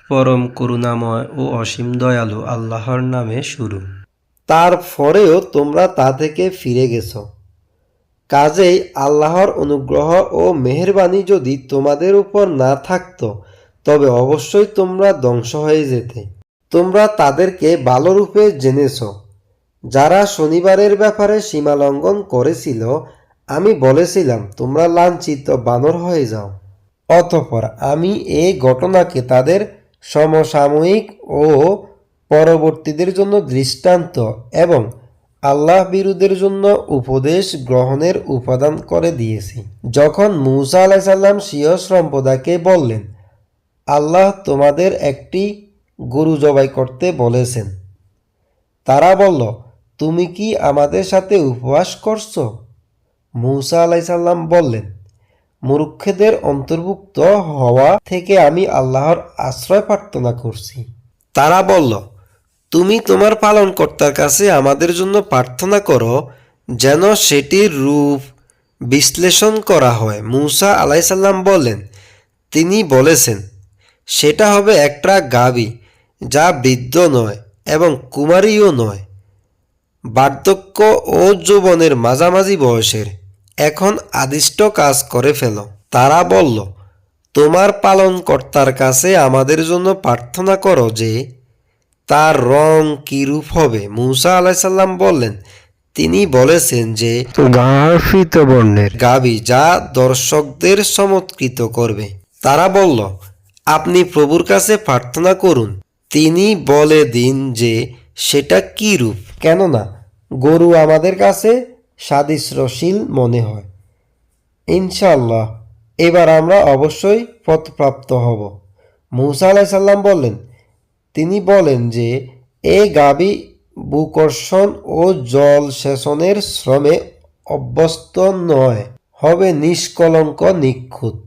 পরম করুণাময় ও অসীম দয়ালু আল্লাহর নামে শুরু। তারপরেও তোমরা তা থেকে ফিরে গেছো। কাজেই আল্লাহর অনুগ্রহ ও মেহেরবানি যদি তোমাদের উপর না থাকতো তবে অবশ্যই তোমরা ধ্বংস হয়ে যেতে। তোমরা তাদেরকে ভালোরূপে জেনেছ। যারা শনিবারের ব্যাপারে সীমা লঙ্ঘন করেছিল আমি বলেছিলাম তোমরা লাঞ্ছিত বানর হয়ে যাও। অতঃপর আমি এই ঘটনাকে তাদের সমসাময়িক ও পরবর্তীদের জন্য দৃষ্টান্ত এবং আল্লাহ বিরুদ্ধের জন্য উপদেশ গ্রহণের উপাদান করে দিয়েছি। যখন মূসা আলাইসাল্লাম স্বীয় সম্প্রদায়কে বললেন, আল্লাহ তোমাদের একটি গরু জবাই করতে বলেছেন, তারা বলল, তুমি কি আমাদের সাথে উপবাস করছো? মূসা আলাইসাল্লাম বললেন, মূর্খদের অন্তর্ভুক্ত হওয়া থেকে আমি আল্লাহর আশ্রয় প্রার্থনা করছি। তারা বলল, তুমি তোমার পালনকর্তার কাছে আমাদের জন্য প্রার্থনা করো যেন সেটির রূপ বিশ্লেষণ করা হয়। মূসা আলাইসাল্লাম বললেন, তিনি বলেছেন, সেটা হবে একটা গাভী যা বৃদ্ধ নয় এবং কুমারীও নয়, বার্ধক্য ও যৌবনের মাঝামাঝি বয়সের। এখন আদিষ্ট কাজ করে ফেলো। তারা বলল, তোমার পালনকর্তার কাছে আমাদের জন্য প্রার্থনা করো যে তার রং কিরূপ হবে। মূসা আলাইসাল্লাম বললেন, তিনি বলেছেন যে গাঢ় বর্ণের গাভী যা দর্শকদের চমৎকৃত করবে। তারা বলল, আপনি প্রভুর কাছে প্রার্থনা করুন, তিনি বলে দিন যে সেটা কি রূপ, কেননা গরু আমাদের কাছে সাদৃশ্যশীল মনে হয়। ইনশাআল্লাহ এবার আমরা অবশ্যই পথপ্রাপ্ত হব। মূসা আলাইসাল্লাম বললেন, তিনি বলেন যে এই গাভী ভূকর্ষণ ও জল সেচনের শ্রমে অভ্যস্ত নয়, হবে নিষ্কলঙ্ক নিখুঁত।